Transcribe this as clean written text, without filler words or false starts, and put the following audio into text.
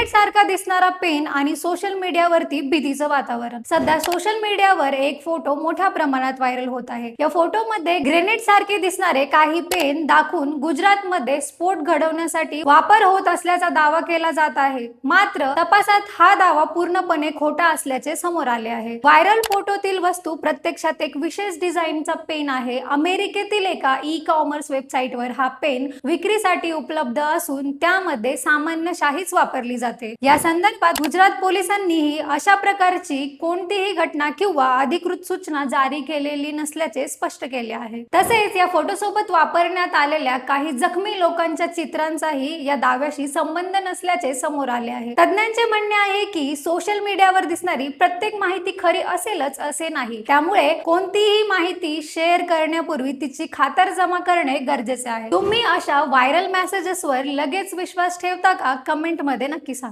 Grenade सारखा दिसणारा pen आणि सोशल मीडियावरती भीतीचं वातावरण. सध्या सोशल मीडियावर एक फोटो मोठ्या प्रमाणात व्हायरल होत आहे. या फोटोमध्ये ग्रेनेड सारखे दिसणारे काही पेन दाखवून गुजरातमध्ये स्फोट घडवण्यासाठी वापर होत असल्याचा दावा केला जात आहे. मात्र तपासात हा दावा पूर्णपणे खोटा असल्याचे समोर आले आहे. व्हायरल फोटोतील वस्तू प्रत्यक्षात एक विशेष डिझाईनचा पेन आहे. अमेरिकेतील एका ई कॉमर्स वेबसाईटवर हा पेन विक्रीसाठी उपलब्ध असून त्यामध्ये सामान्य शाहीच वापरली जाते. या संदर्भात गुजरात पोलिसांनीही अशा प्रकारची कोणतीही घटना किंवा अधिकृत सूचना जारी केलेली नसल्याचे स्पष्ट केले आहे. तसेच या फोटोसोबत वापरण्यात आलेल्या काही जखमी लोकांच्या चित्रांचाही या दाव्याशी संबंध नसल्याचे समोर आले आहे. तज्ञांचे म्हणणे आहे की सोशल मीडियावर दिसणारी प्रत्येक माहिती खरी असेलच असे नाही. त्यामुळे कोणतीही माहिती शेअर करण्यापूर्वी तिची खातरजमा करणे गरजेचे आहे. तुम्ही अशा व्हायरल मेसेजेसवर लगेच विश्वास ठेवता का? कमेंट मध्ये नक्की सांगा.